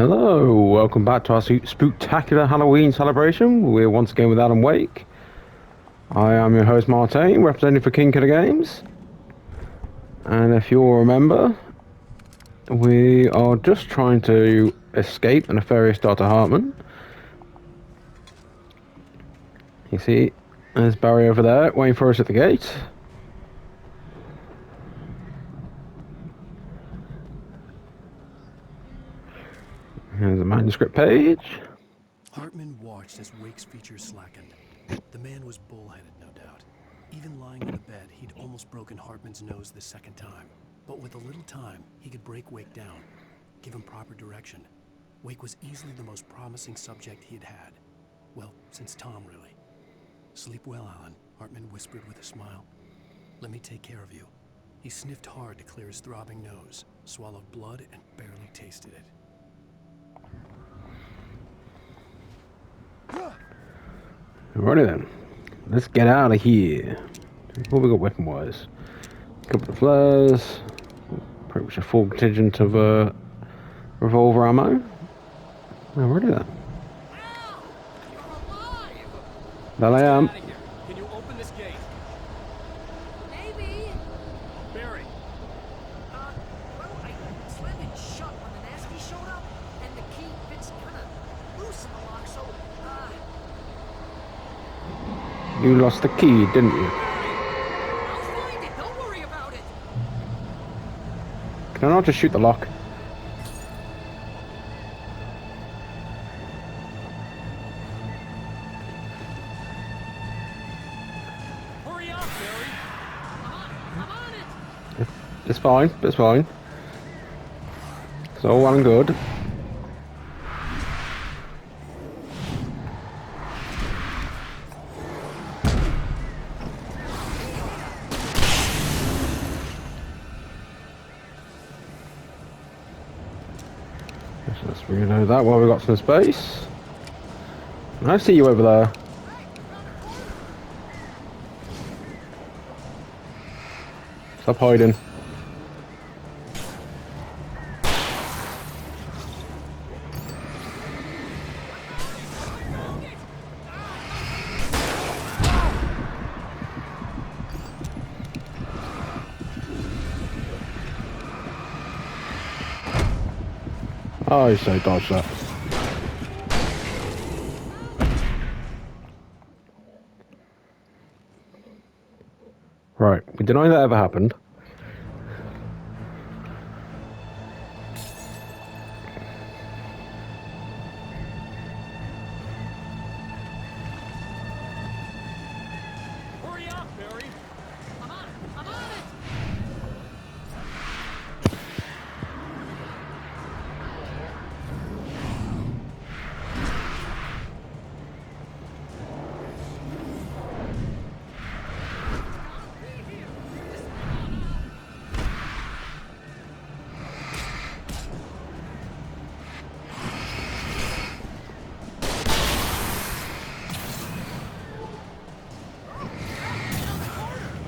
Hello, welcome back to our spooktacular Halloween celebration. We're once again with Adam Wake. I am your host Martin, representing for King Killer Games. And if you'll remember, we are just trying to escape a nefarious Dr. Hartman. You see, there's Barry over there, waiting for us at the gate. Here's the manuscript page. Hartman watched as Wake's features slackened. The man was bullheaded, no doubt. Even lying in the bed, he'd almost broken Hartman's nose the second time. But with a little time, he could break Wake down, give him proper direction. Wake was easily the most promising subject he had had. Well, since Tom, really. "Sleep well, Alan," Hartman whispered with a smile. "Let me take care of you." He sniffed hard to clear his throbbing nose, swallowed blood, and barely tasted it. Alrighty then, let's get out of here. What we got weapon wise? A couple of flares, pretty much a full contingent of revolver ammo. Alrighty then. There I am. Can you open this gate? Maybe. Barry. Well, I slammed it shut when the nasty showed up, and the key fits kind of loose in the lock, so, You lost the key, didn't you? I'll find it. Don't worry about it. Can I not just shoot the lock? Hurry up, Barry. I'm on it. It's fine, it's fine. It's all well and good. Let's reload that while we've got some space. I see you over there. Stop hiding. Oh, you say dodge that. Right, we deny that ever happened. Hurry up, Barry. I'm on it.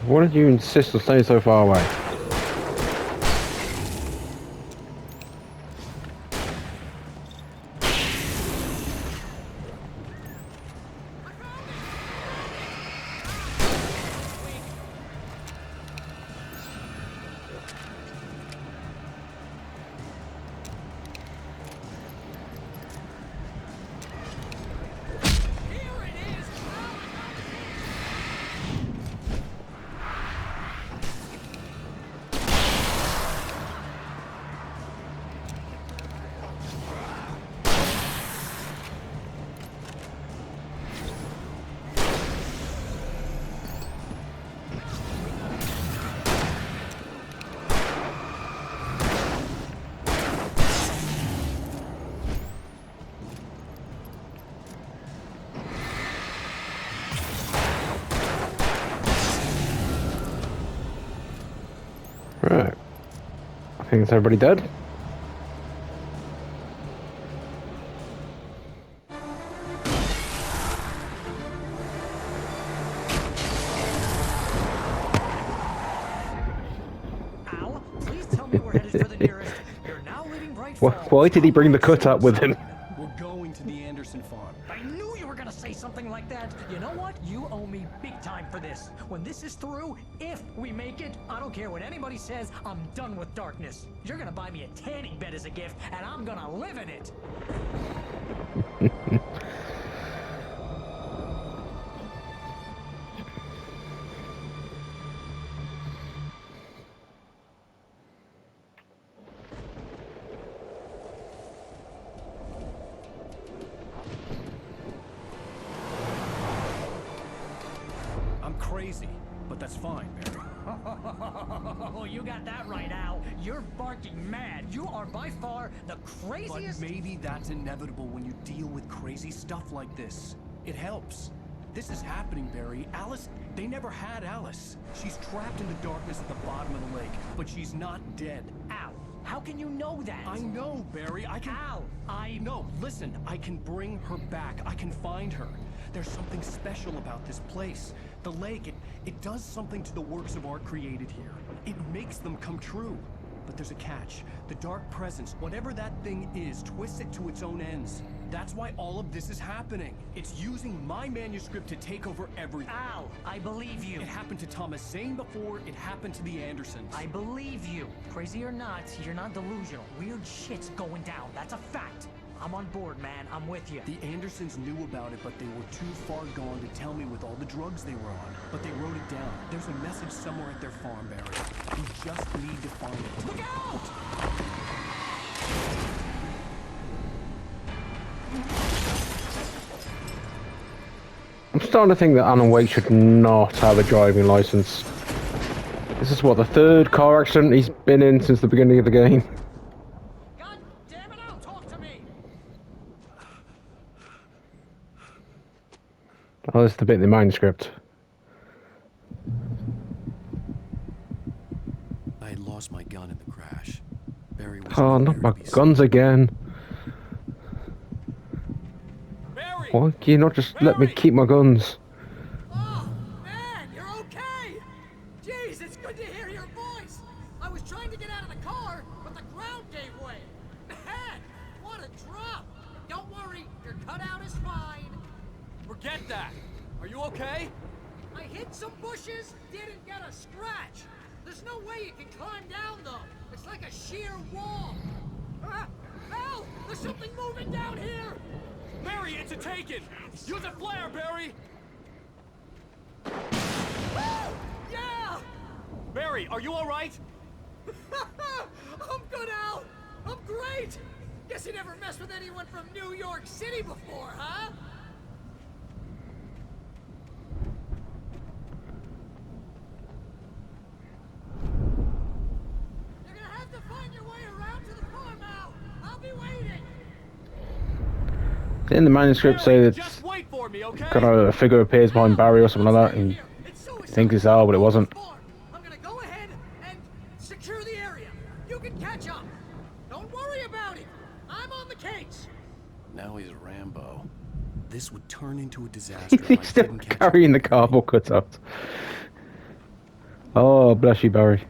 Why did you insist on staying so far away? Here it is. Right. I think it's everybody dead. Al, please tell me we're headed for the nearest. You're now leaving Bright Why, Falls. why did he bring the Come cut up with him? We're going to the Anderson farm. I knew you were gonna say something like that. You know what? You owe me big time for this. When this is through, if we make it, I don't care what anybody says, I'm done with darkness. You're gonna buy me a tanning bed as a gift, and I'm gonna live in it. I'm crazy, but that's fine, Barry. Oh, you got that right, Al. You're barking mad. You are by far the But craziest. maybe that's inevitable when you deal with crazy stuff like this. It helps. This is happening, Barry. Alice, they never had Alice. She's trapped in the darkness at the bottom of the lake, but she's not dead. Al, how can you know that? I know, Barry. I can... Al, No, listen. I can bring her back. I can find her. There's something special about this place. The lake, it does something to the works of art created here. It makes them come true. But there's a catch. The dark presence, whatever that thing is, twists it to its own ends. That's why all of this is happening. It's using my manuscript to take over everything. Al, I believe you. It happened to Thomas Zane before, it happened to the Andersons. I believe you. Crazy or not, you're not delusional. Weird shit's going down. That's a fact. I'm on board, man. I'm with you. The Andersons knew about it, but they were too far gone to tell me with all the drugs they were on. But they wrote it down. There's a message somewhere at their farm, Barry. You just need to find it. Look out! I'm starting to think that Alan Wake should not have a driving license. This is what, the third car accident he's been in since the beginning of the game. God damn it, Al, talk to me! Oh, this is the bit in the manuscript. I had lost my gun in the crash. Barry was Oh, not nowhere my to be guns again. Barry! Why can you not just let me keep my guns? Oh, man, you're okay! Jeez, it's good to hear your voice! I was trying to get out of the car, but the ground gave way. Man, what a drop! Don't worry, your cutout is fine. Forget that! Are you okay? I hit some bushes, didn't get a scratch. There's no way you can climb down, though. It's like a sheer wall. Ah, Al, there's something moving down here! Barry, it's a taken! Use a flare, Barry! Yeah! Barry, are you alright? I'm good, Al! I'm great! Guess you never messed with anyone from New York City before, huh? You're gonna have to find your way around to the farm, Al! I'll be waiting! In the manuscript say Barry, that just wait for me, okay? got a figure appears behind Barry or something like that, and think it's Al, but it wasn't. I'm gonna go ahead and secure the area. You can catch up. Don't worry about it. I'm on the case. Now he's Rambo. This would turn into a disaster if I He's still didn't catch carrying the cardboard cutout. Oh, bless you, Barry.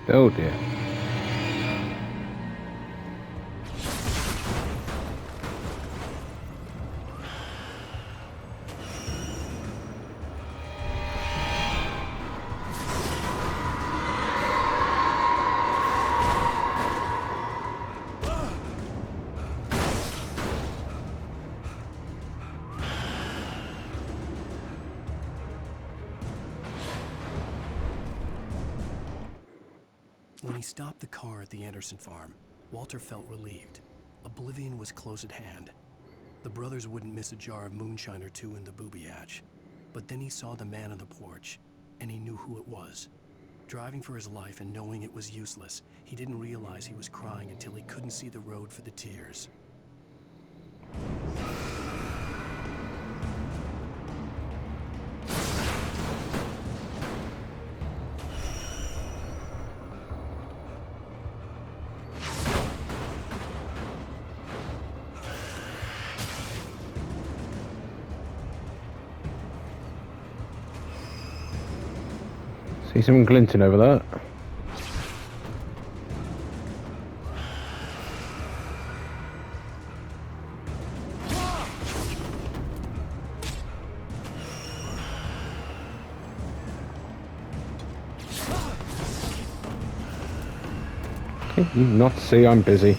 Oh dear. When he stopped the car at the Anderson farm, Walter felt relieved. Oblivion was close at hand. The brothers wouldn't miss a jar of moonshine or two in the booby hatch. But then he saw the man on the porch, and he knew who it was. Driving for his life and knowing it was useless, he didn't realize he was crying until he couldn't see the road for the tears. See someone glinting over there. You not see I'm busy.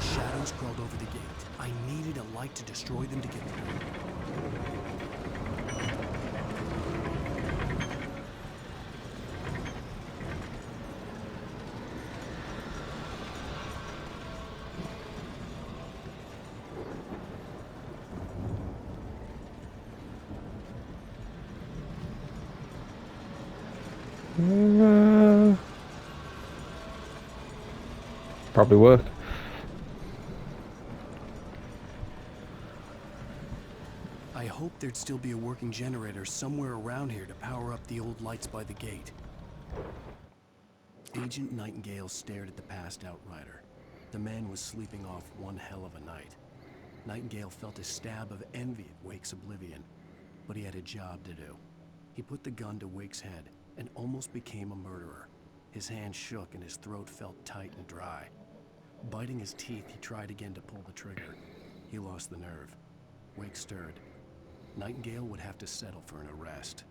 Shadows crawled over the gate. I needed a light to destroy them to get through. Probably work. I hoped there'd still be a working generator somewhere around here to power up the old lights by the gate. Agent Nightingale stared at the passed out rider. The man was sleeping off one hell of a night. Nightingale felt a stab of envy at Wake's oblivion, but he had a job to do. He put the gun to Wake's head and almost became a murderer. His hand shook and his throat felt tight and dry. Biting his teeth, he tried again to pull the trigger. He lost the nerve. Wake stirred. Nightingale would have to settle for an arrest.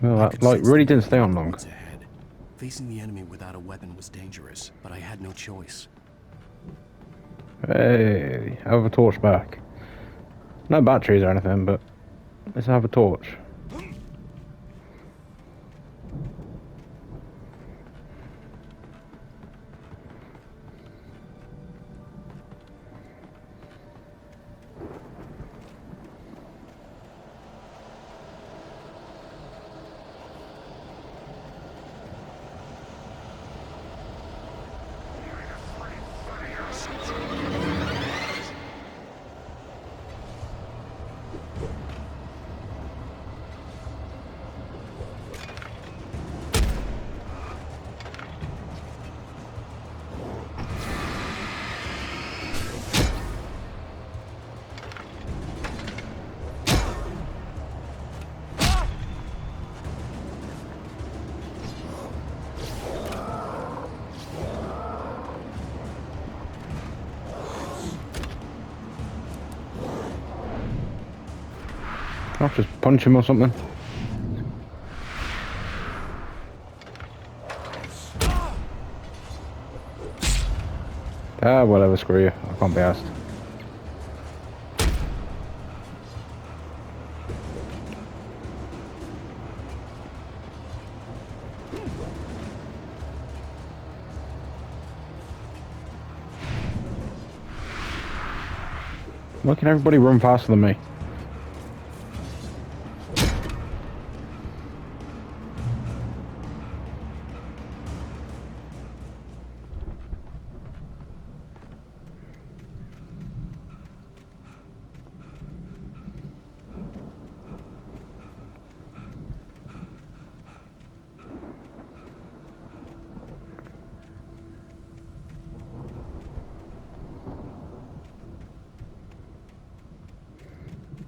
Well, that light really didn't stay on long. Ahead. Facing the enemy without a weapon was dangerous, but I had no choice. Hey, have a torch back. No batteries or anything, but let's have a torch. I'll just punch him or something. Ah, whatever, screw you. I can't be asked. Why can everybody run faster than me?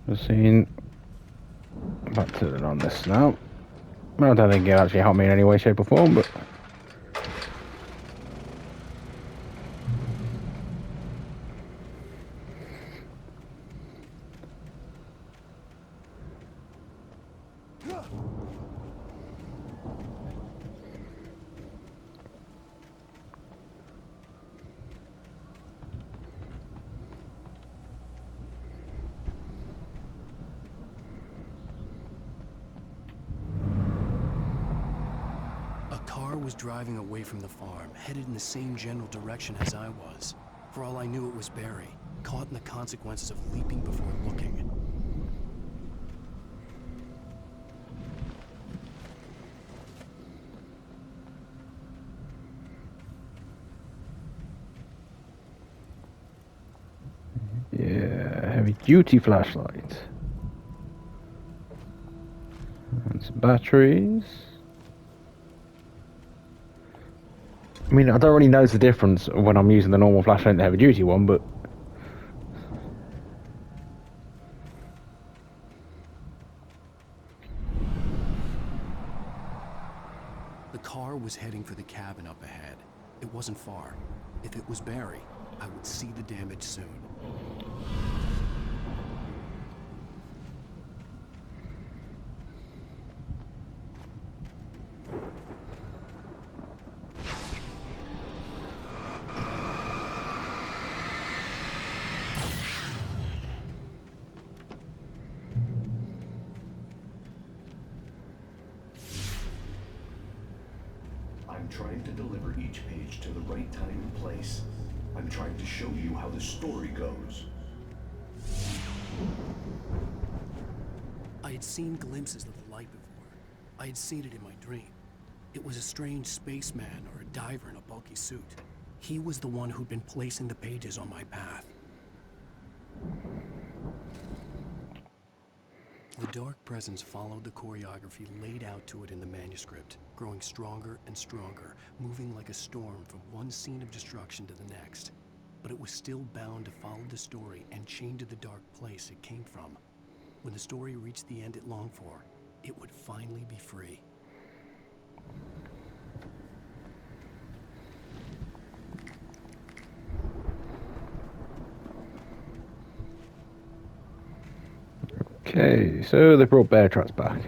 Just seeing back to it on this now. I don't think it actually helped me in any way, shape or form, but A car was driving away from the farm, headed in the same general direction as I was. For all I knew, it was Barry, caught in the consequences of leaping before looking. Yeah, heavy duty flashlight. And some batteries. I mean, I don't really notice the difference when I'm using the normal flashlight and the heavy duty one, but The car was heading for the cabin up ahead. It wasn't far. If it was Barry, I would see the damage soon. I'm trying to deliver each page to the right time and place. I'm trying to show you how the story goes. I had seen glimpses of the light before. I had seen it in my dream. It was a strange spaceman or a diver in a bulky suit. He was the one who'd been placing the pages on my path. The dark presence followed the choreography laid out to it in the manuscript, growing stronger and stronger, moving like a storm from one scene of destruction to the next. But it was still bound to follow the story and chained to the dark place it came from. When the story reached the end it longed for, it would finally be free. okay, so they brought bear traps back.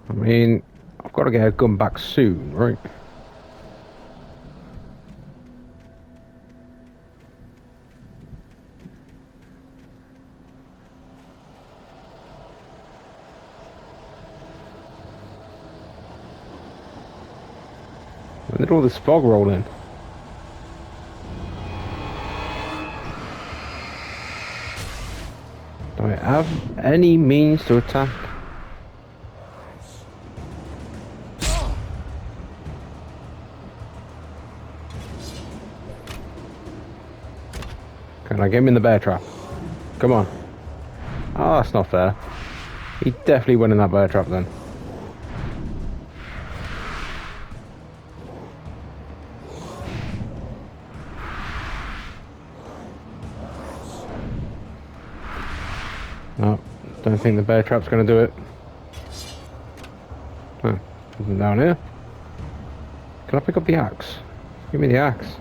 I mean, I've got to get a gun back soon, right? When did all this fog roll in? Do I have any means to attack? Can I get him in the bear trap? Come on. Oh, that's not fair. He definitely went in that bear trap then. No, don't think the bear trap's going to do it. Huh, nothing down here. Can I pick up the axe? Give me the axe.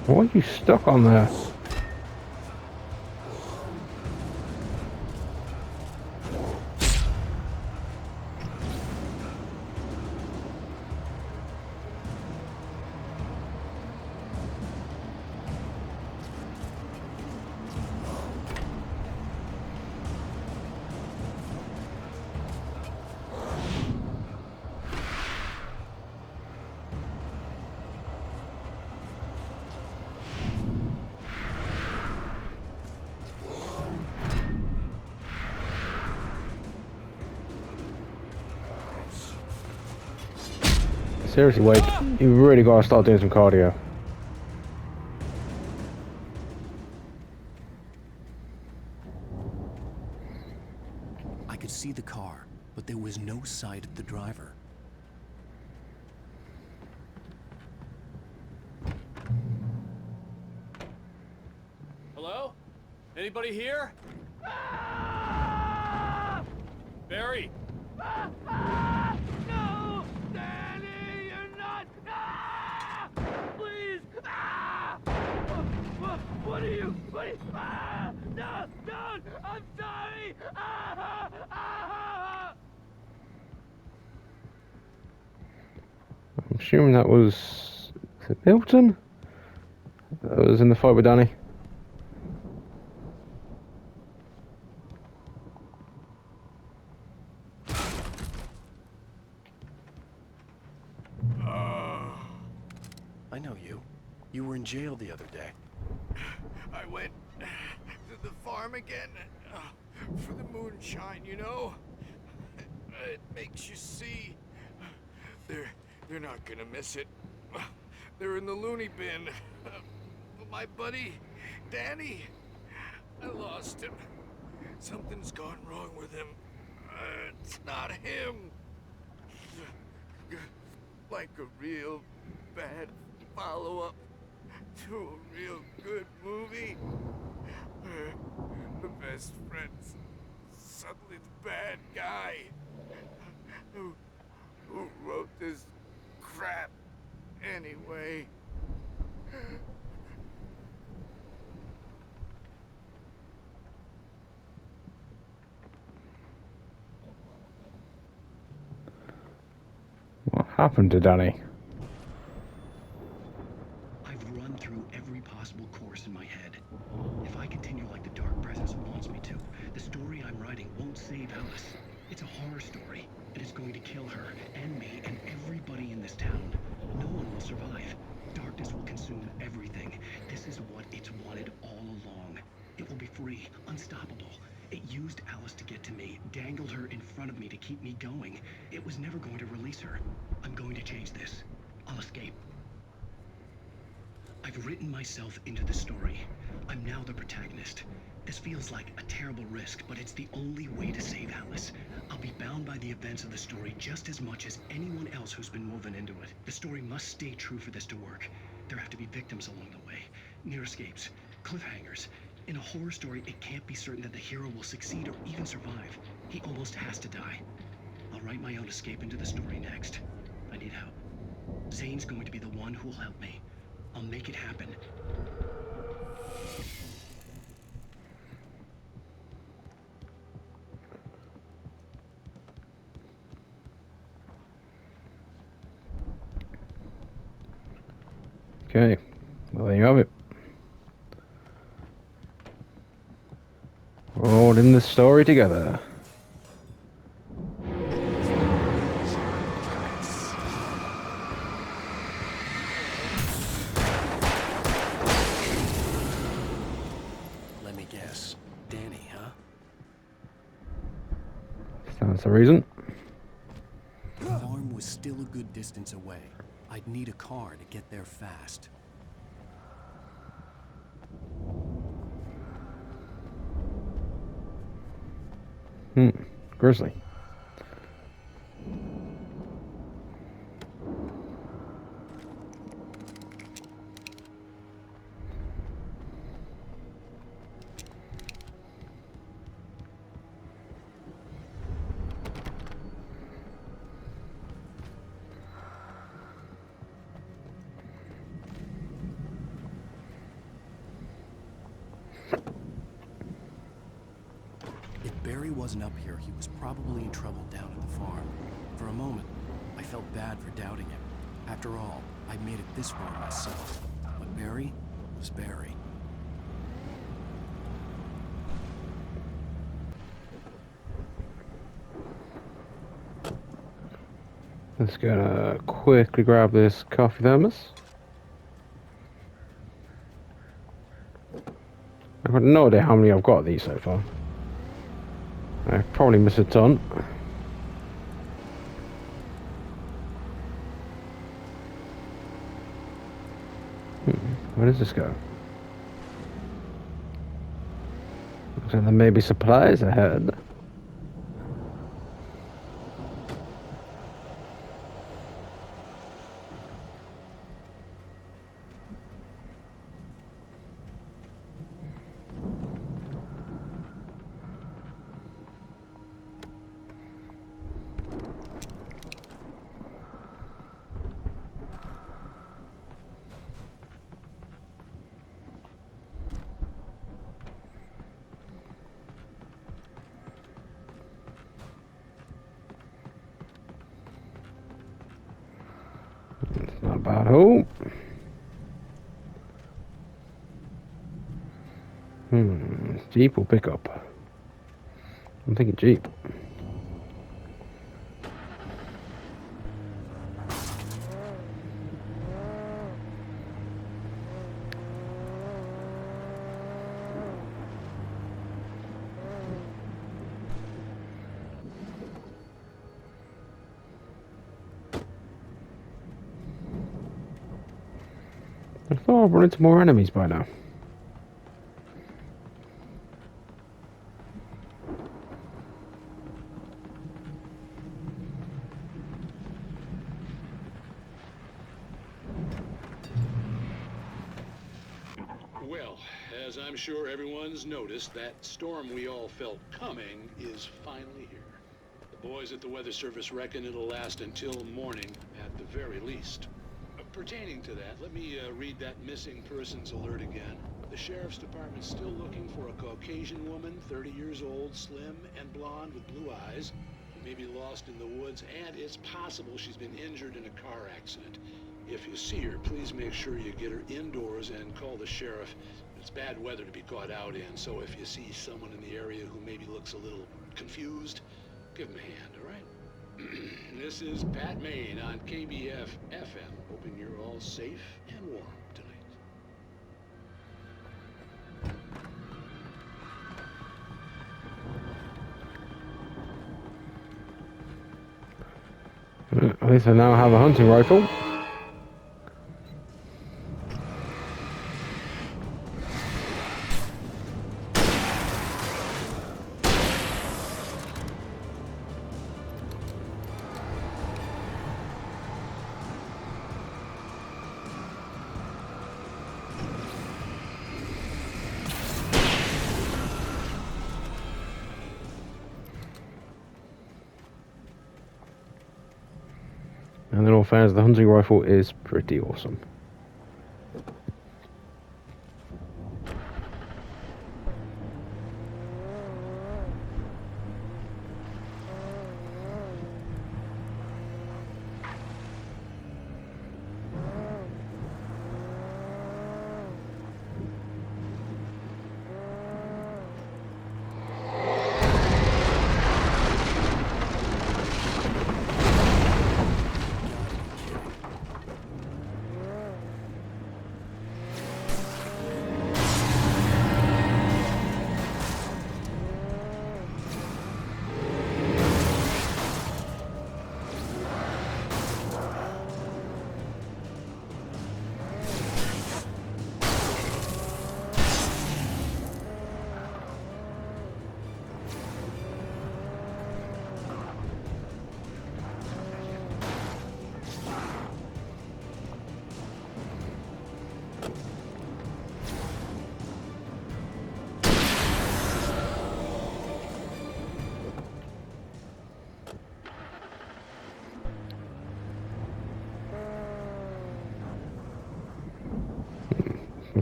Why are you stuck on there? Seriously, Wake, you really gotta start doing some cardio. I could see the car, but there was no sight of the driver. Hello? Anybody here? Barry! No! Danny, you're not! Ah! Please! Ah! What are you? Ah! No! Don't! I'm sorry! Ah! Ah! I'm assuming that was... Is it Milton? That was in the fight with Danny. I know you. You were in jail the other day. I went to the farm again for the moonshine, you know? It makes you see. They're not gonna miss it. They're in the loony bin. But my buddy, Danny, I lost him. Something's gone wrong with him. It's not him. Like a real bad follow-up to a real good movie. The best friend's suddenly the bad guy. Who wrote this crap anyway? What happened to Danny? I've run through every possible course in my head. If I continue like the Dark Presence wants me to, the story I'm writing won't save Alice. It's a horror story, and it's going to kill her, and me, and everybody in this town. No one will survive. Darkness will consume everything. This is what it's wanted all along. It will be free, unstoppable. It used Alice to get to me, dangled her in front of me to keep me going. It was never going to release her. I'm going to change this. I'll escape. I've written myself into the story. I'm now the protagonist. This feels like a terrible risk, but it's the only way to save Alice. I'll be bound by the events of the story just as much as anyone else who's been woven into it. The story must stay true for this to work. There have to be victims along the way, near escapes, cliffhangers. In a horror story, it can't be certain that the hero will succeed or even survive. He almost has to die. I'll write my own escape into the story next. I need help. Zane's going to be the one who will help me. I'll make it happen. Okay, well there you have it. We're all in this story together. Let me guess. Danny, huh? That's the reason. The farm was still a good distance away. I'd need a car to get there fast. Grizzly. If Barry wasn't up here, he was probably in trouble down at the farm. For a moment, I felt bad for doubting him. After all, I'd made it this far myself. But Barry was Barry. Let's gonna quickly grab this coffee thermos. I've got no idea how many I've got of these so far. I probably missed a ton. Where does this go? Looks like there may be supplies ahead. Not bad. Oh. Jeep or pickup? I'm thinking Jeep. I thought I'd run into more enemies by now. Well, as I'm sure everyone's noticed, that storm we all felt coming is finally here. The boys at the Weather Service reckon it'll last until morning at the very least. Pertaining to that, let me read that missing persons alert again. The Sheriff's Department's still looking for a Caucasian woman, 30 years old, slim and blonde with blue eyes, who may be lost in the woods, and it's possible she's been injured in a car accident. If you see her, please make sure you get her indoors and call the sheriff. It's bad weather to be caught out in, so if you see someone in the area who maybe looks a little confused, give them a hand, all right? This is Pat Maine on KBF FM, hoping you're all safe and warm tonight. At least I now have a hunting rifle. And in all fairness, the hunting rifle is pretty awesome.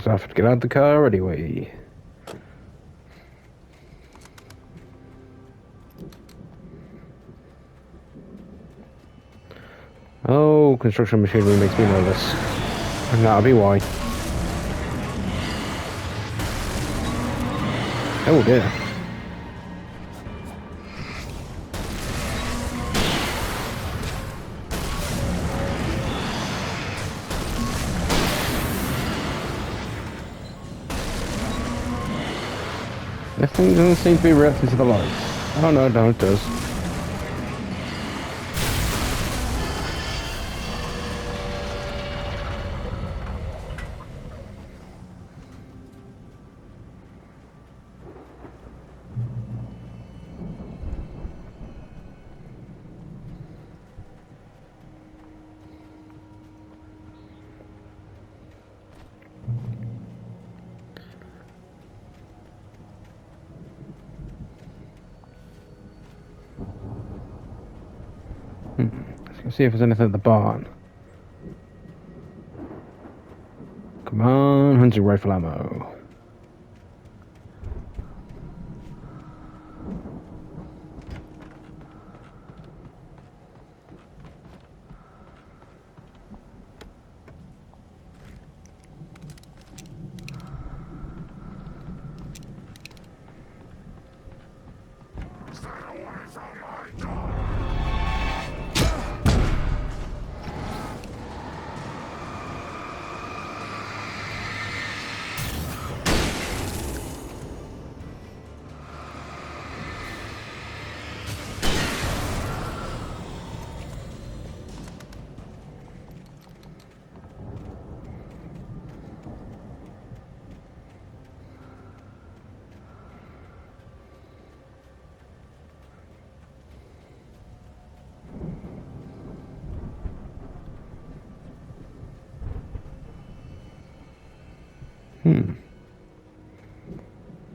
So I have to get out of the car anyway. Oh, construction machinery makes me nervous. And that'll be why. Oh dear. This thing doesn't seem to be reacting to the lights. Oh no, it does. Let's see if there's anything at the barn. Come on, hunting rifle ammo.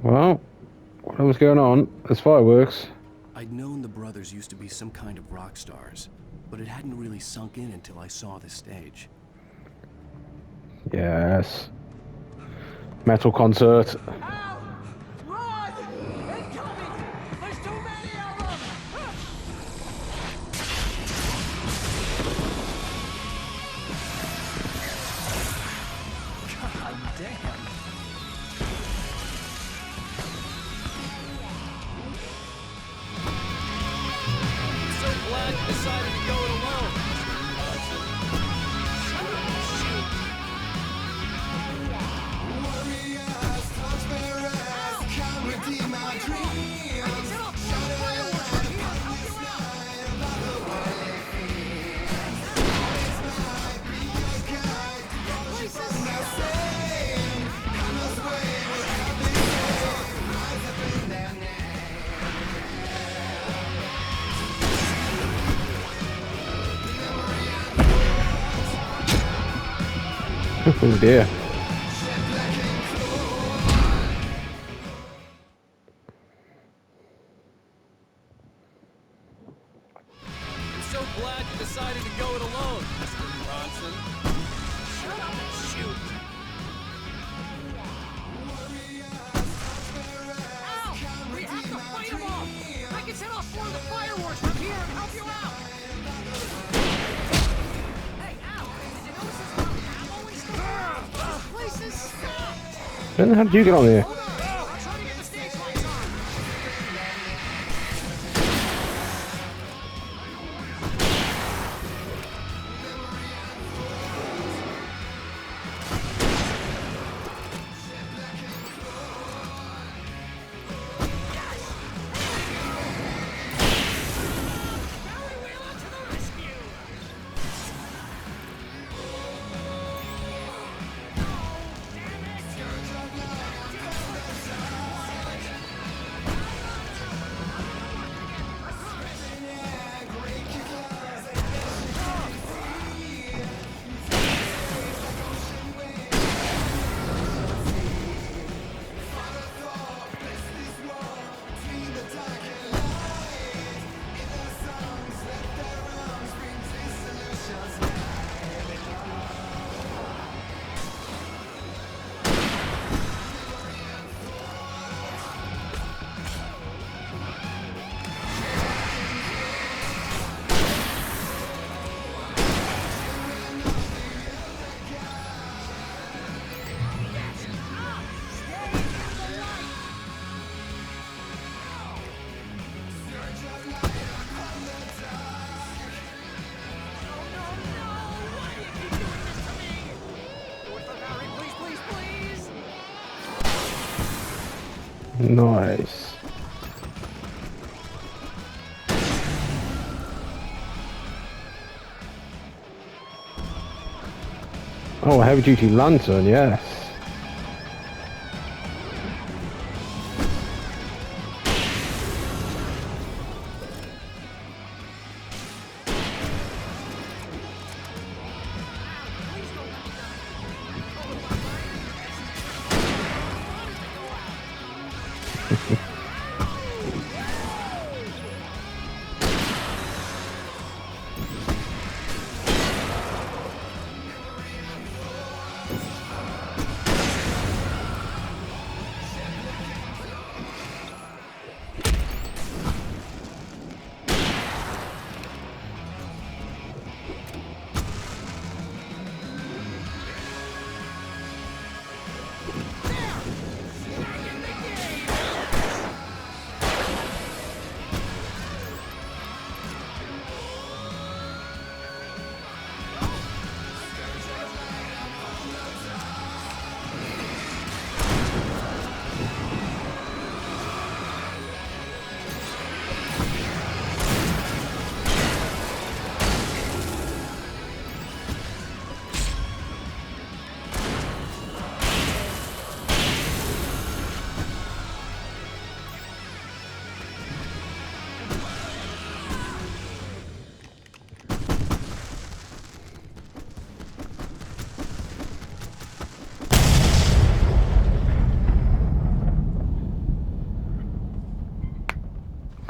Well, whatever's going on, there's fireworks. I'd known the brothers used to be some kind of rock stars, but it hadn't really sunk in until I saw the stage. Yes. Metal concert. Ow! Run! Incoming! There's too many of them! God damn! So glad you decided to go it alone. Oh dear. I'm so glad you decided to go it alone, Mr. Bronson. Shut up and shoot. Ow! We have to fight them off! I can set off one of the fireworks from here and help you out! Hey, ow! Did you notice this amount of ammo and stuff? This place is stopped! Then how did you get on here? Hold on! I'm trying to get the stage lights on! Barry Wheeler to the rescue! Nice. Oh, a heavy duty lantern, yes.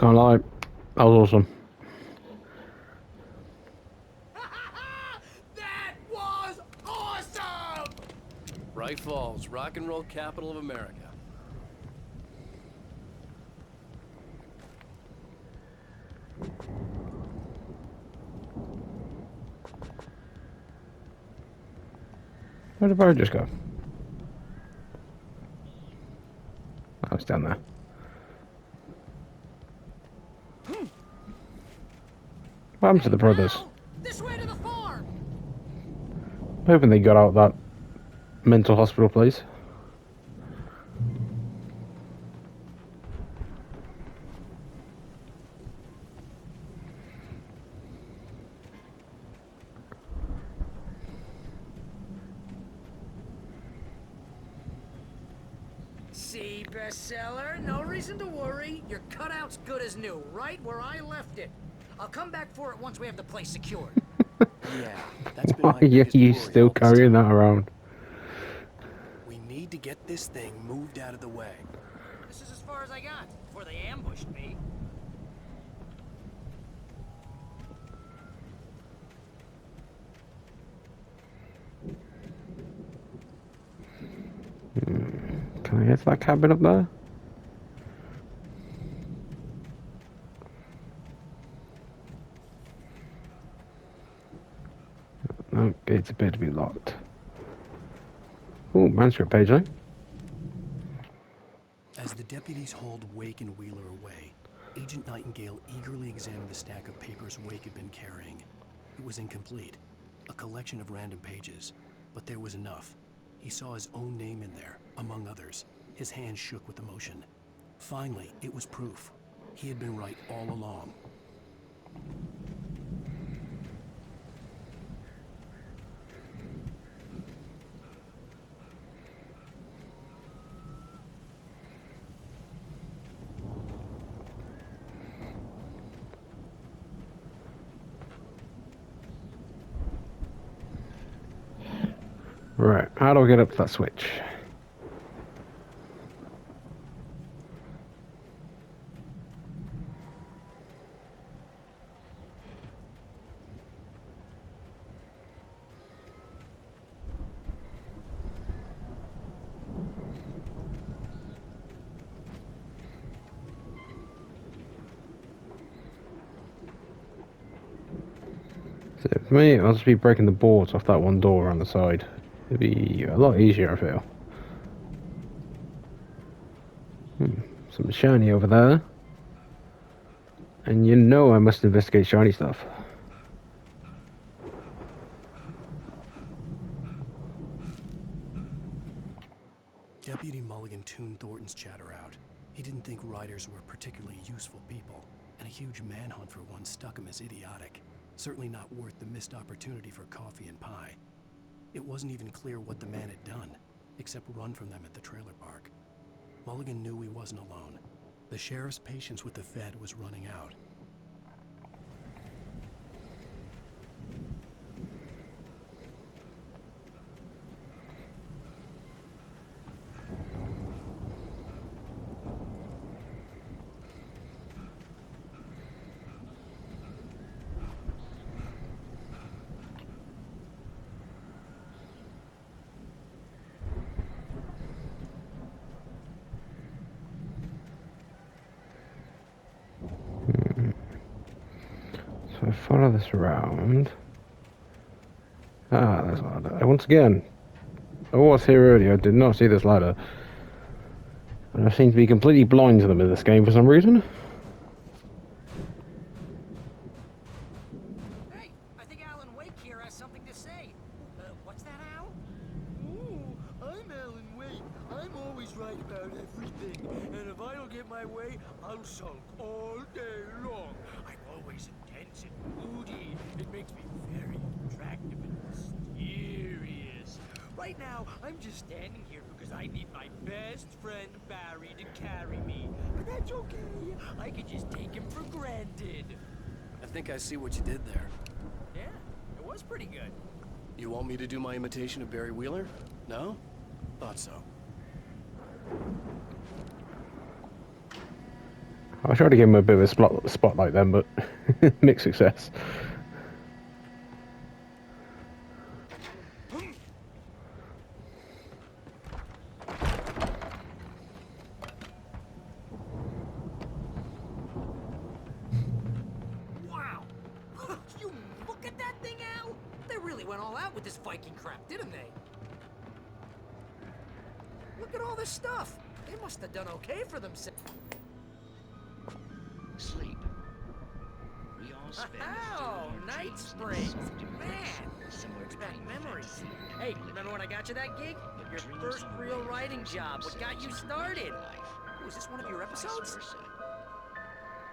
Can't lie, that was awesome. That was awesome! Bright Falls, rock and roll capital of America. Where did the road just go? Oh, it's down there. What happened to the brothers? Al, this way to the farm! I'm hoping they got out of that mental hospital place. See, bestseller, no reason to worry. Your cutout's good as new, right where I left it. I'll come back for it once we have the place secured. Yeah, that's been Why my are you biggest worry still all this carrying time. that around? We need to get this thing moved out of the way. This is as far as I got before they ambushed me. Can I get to that cabin up there? No, gates appear to be locked. Oh, manuscript page, eh? As the deputies hauled Wake and Wheeler away, Agent Nightingale eagerly examined the stack of papers Wake had been carrying. It was incomplete, a collection of random pages, but there was enough. He saw his own name in there, among others. His hands shook with emotion. Finally, it was proof. He had been right all along. Right, how do I get up to that switch? So for me, I'll just be breaking the boards off that one door on the side. It'd be a lot easier, I feel. Some shiny over there. And you know I must investigate shiny stuff. Deputy Mulligan tuned Thornton's chatter out. He didn't think riders were particularly useful people, and a huge manhunt for one struck him as idiotic. Certainly not worth the missed opportunity for coffee and pie. It wasn't even clear what the man had done, except run from them at the trailer park. Mulligan knew he wasn't alone. The sheriff's patience with the Fed was running out. So I follow this around. Ah, there's a ladder. Once again, I was here earlier, I did not see this ladder. And I seem to be completely blind to them in this game for some reason. Hey, I think Alan Wake here has something to say. What's that, Al? Ooh, I'm Alan Wake. I'm always right about everything. And if I don't get my way, I'll sulk all day long. I'm always intense and moody. It makes me very attractive and mysterious. Right now, I'm just standing here because I need my best friend Barry to carry me. But that's okay. I can just take him for granted. I think I see what you did there. Yeah, it was pretty good. You want me to do my imitation of Barry Wheeler? No? Thought so. I tried to give him a bit of a spotlight then, but mixed success. Wow! You look at that thing, Al! They really went all out with this Viking crap, didn't they? Look at all this stuff. They must have done okay for themselves. Sleep. We all spend Oh, Night Springs. Man, brings back memories. Hey, remember when I got you that gig? Your first real writing job. What got you started? Oh, is this one of your episodes?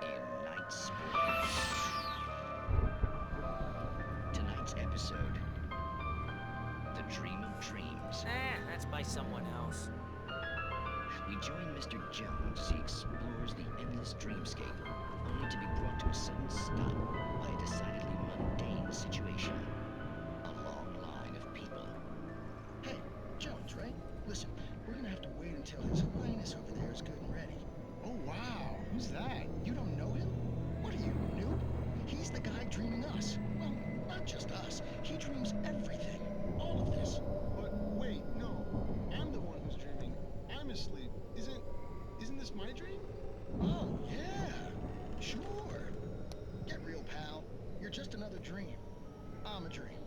In Night Springs. Tonight's episode. The Dream of Dreams. That's by someone else. We join Mr. Jones as he explores the endless dreamscape, only to be brought to a sudden stop by a decidedly mundane situation. A long line of people. Hey, Jones, right? Listen, we're gonna have to wait until His Highness over there is good and ready. Oh, wow. Who's that? You don't know him? What are you, noob? He's the guy dreaming us. Well, not just us. He dreams everything. All of this. But wait, no. I'm the one who's dreaming. I'm asleep. Isn't this my dream? Oh, yeah. Sure. Get real, pal. You're just another dream. I'm a dream.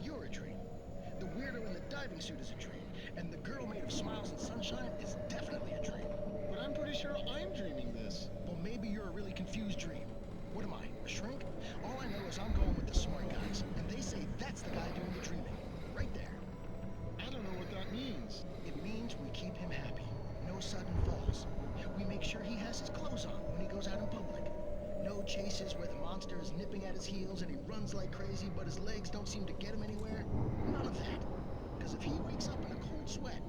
You're a dream. The weirdo in the diving suit is a dream. And the girl made of smiles and sunshine is definitely a dream. But I'm pretty sure I'm dreaming this. Well, maybe you're a really confused dream. What am I, a shrink? All I know is I'm going with the smart guys. And they say that's the guy doing the dreaming. Right there. I don't know what that means. It means we keep him happy. No sudden falls. We make sure he has his clothes on when he goes out in public. No chases where the monster is nipping at his heels and he runs like crazy, but his legs don't seem to get him anywhere. None of that. Because if he wakes up in a cold sweat...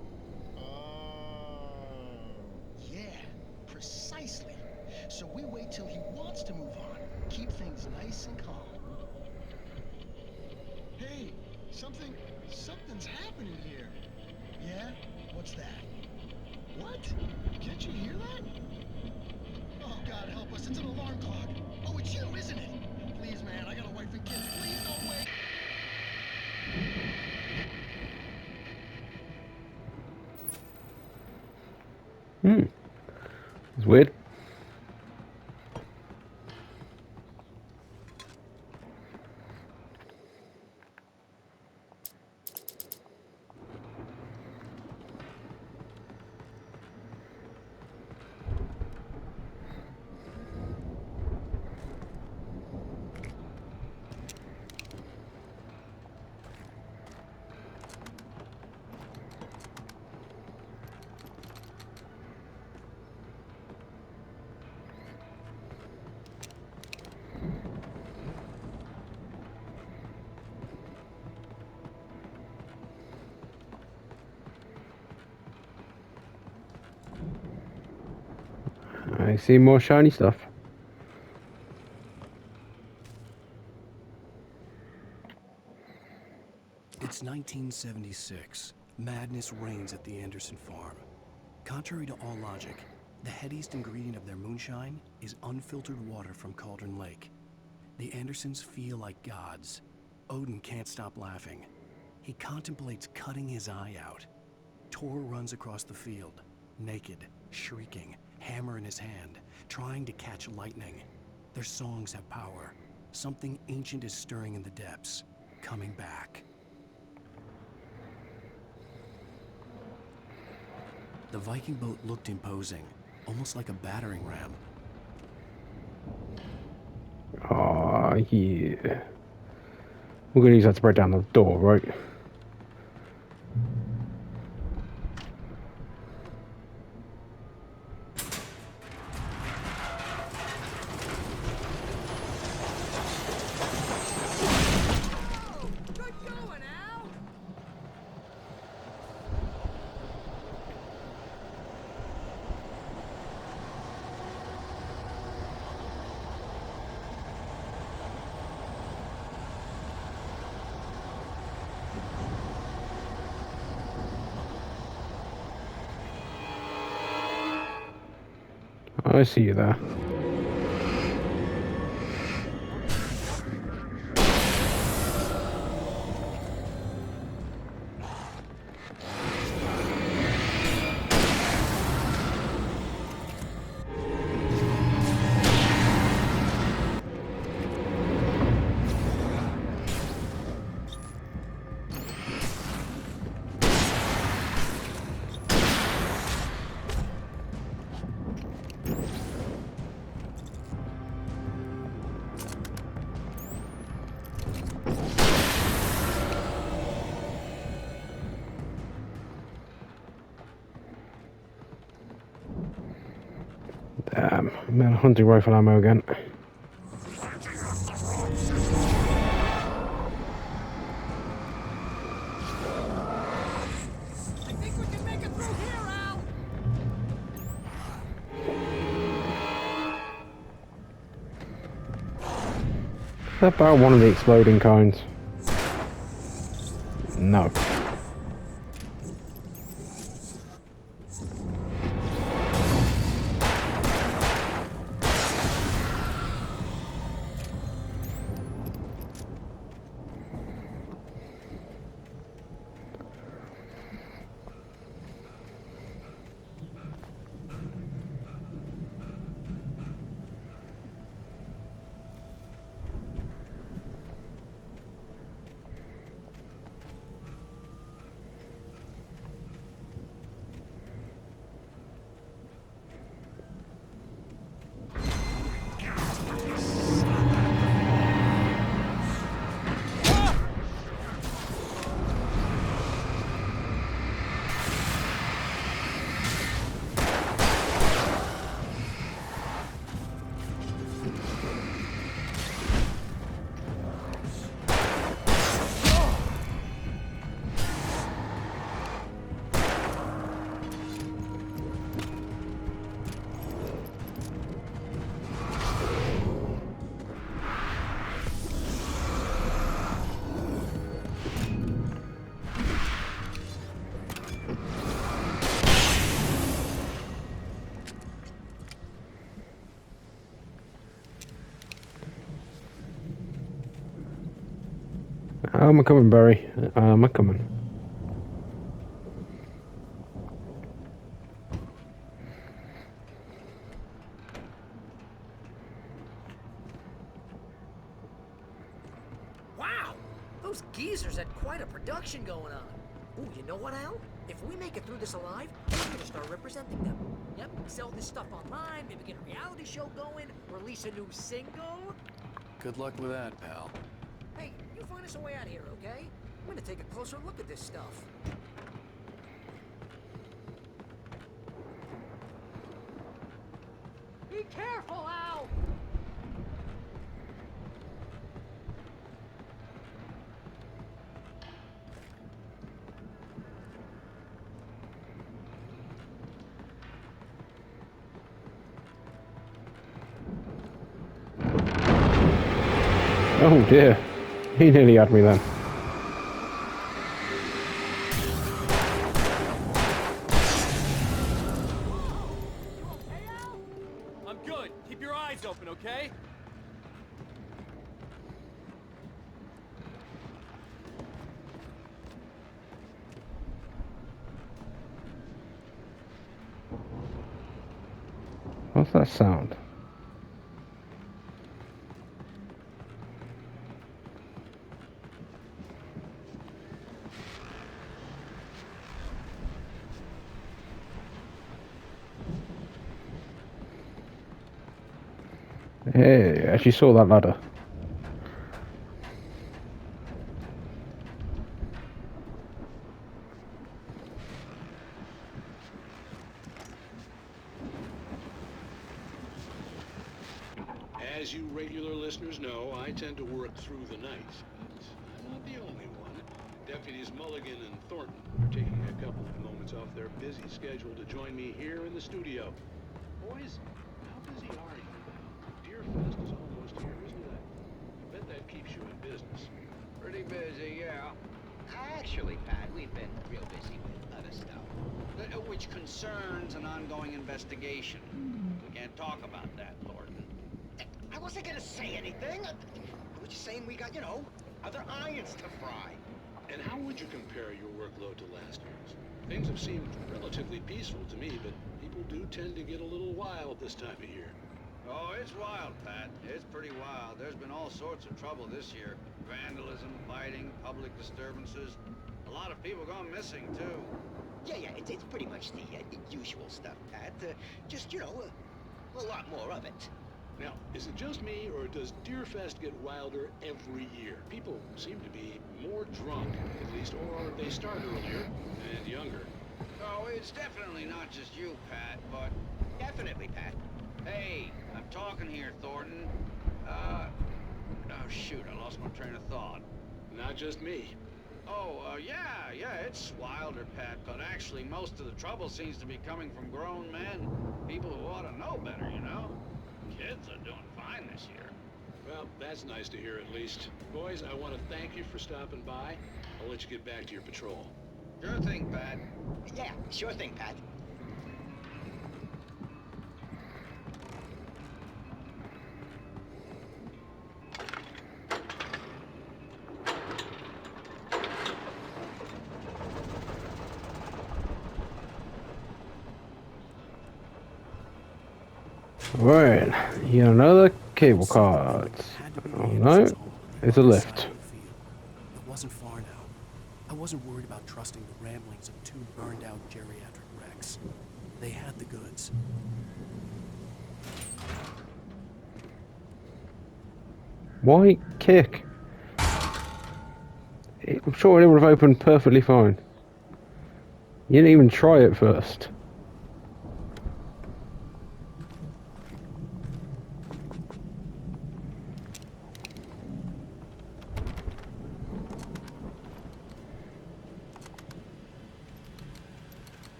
Yeah, precisely. So we wait till he wants to move on. Keep things nice and calm. Hey, something's happening here. Yeah? What's that? What? Can't you hear that? Oh, God help us, it's an alarm clock. Oh, it's you, isn't it? Please, man, I got a wife and kids. Please don't wait. It's weird. I see more shiny stuff. It's 1976. Madness reigns at the Anderson farm. Contrary to all logic, the headiest ingredient of their moonshine is unfiltered water from Cauldron Lake. The Andersons feel like gods. Odin can't stop laughing. He contemplates cutting his eye out. Tor runs across the field, naked, shrieking, hammer in his hand, trying to catch lightning. Their songs have power. Something ancient is stirring in the depths, coming back. The Viking boat looked imposing, almost like a battering ram. Oh, yeah. We're gonna use that to break down the door, right? Good going, Al! I see you there. Damn, I'm out of hunting rifle ammo again. I think we can make it through here, Al! Is that about one of the exploding kinds? No. I'm a coming, Barry. I'm a coming. Wow! Those geezers had quite a production going on. Ooh, you know what, Al? If we make it through this alive, we're gonna start representing them. Yep, sell this stuff online, maybe get a reality show going, release a new single. Good luck with that, pal. Hey, you find us a way out of here, okay? I'm gonna take a closer look at this stuff. Be careful, Al! Oh dear. He nearly had me then. I'm good. Keep your eyes open, okay? What's that sound? Hey, actually saw that ladder. As you regular listeners know, I tend to work through the night, but I'm not the only one. Deputies Mulligan and Thornton are taking a couple of moments off their busy schedule to join me here in the studio. Boys, how busy are you now? Deerfest is almost here, isn't it? I bet that keeps you in business. Pretty busy, yeah. Actually, Pat, we've been real busy with other stuff, which concerns an ongoing investigation. We can't talk about that, Thornton. I wasn't gonna say anything. I was just saying we got, other irons to fry. And how would you compare your workload to last year's? Things have seemed relatively peaceful to me, but people do tend to get a little wild this time of year. Oh, it's wild, Pat. It's pretty wild. There's been all sorts of trouble this year. Vandalism, fighting, public disturbances. A lot of people gone missing, too. Yeah, it's pretty much the usual stuff, Pat. Just, a lot more of it. Now, is it just me, or does Deerfest get wilder every year? People seem to be more drunk, at least, or they start earlier and younger. Oh, it's definitely not just you, Pat, but... Definitely, Pat. Hey, I'm talking here, Thornton. Oh shoot, I lost my train of thought. Not just me. Oh, yeah, it's wilder, Pat, but actually most of the trouble seems to be coming from grown men. People who ought to know better, you know? Kids are doing fine this year. Well, that's nice to hear at least. Boys, I want to thank you for stopping by. I'll let you get back to your patrol. Sure thing, Pat. Yeah, sure thing, Pat. Right, here another cable card. Oh no, it's a lift. It wasn't far now. I wasn't worried about trusting the ramblings of two burned-out geriatric wrecks. They had the goods. Why kick? I'm sure it would have opened perfectly fine. You didn't even try it first.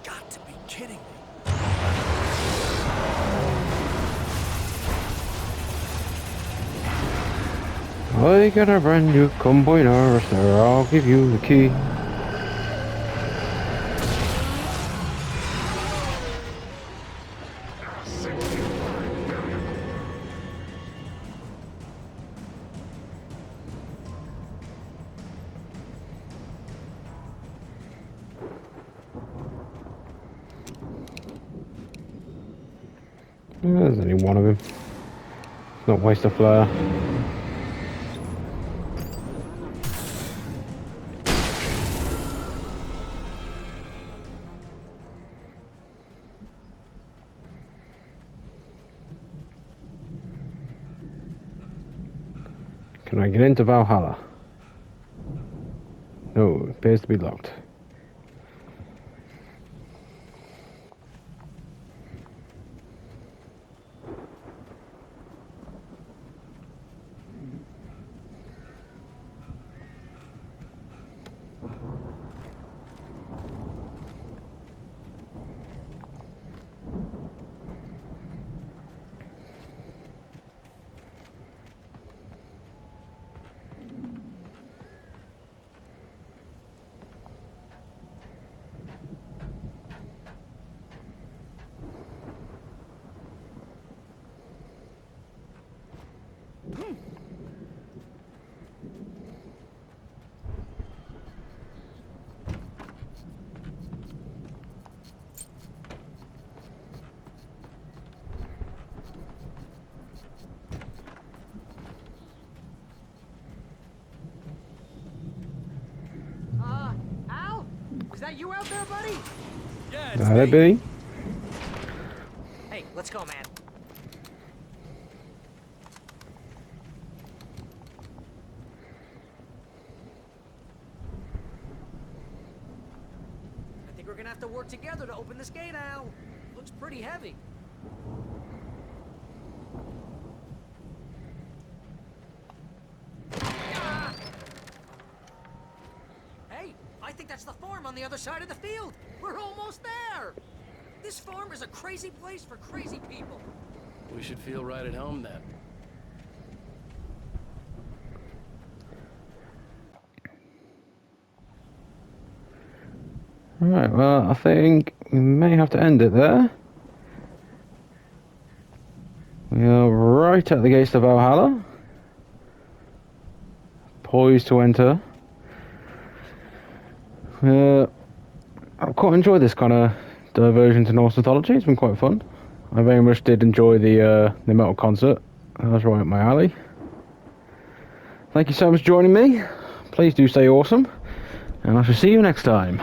Got to be kidding me. I got a brand new combine harvester, I'll give you the key. There's only one of him. Not waste a flare. Can I get into Valhalla? No, it appears to be locked. Al? Is that you out there, buddy? Yeah, Is that it, Billy? Hey, let's go, man. I think we're gonna have to work together to open this gate, Al. Looks pretty heavy. Ah! Hey, I think that's the farm on the other side of the field. We're almost there. This farm is a crazy place for crazy people. We should feel right at home then. Alright, well, I think we may have to end it there. We are right at the gates of Valhalla. Poised to enter. I've quite enjoyed this kind of diversion to Norse mythology. It's been quite fun. I very much did enjoy the metal concert. That was right up my alley. Thank you so much for joining me. Please do stay awesome, and I shall see you next time.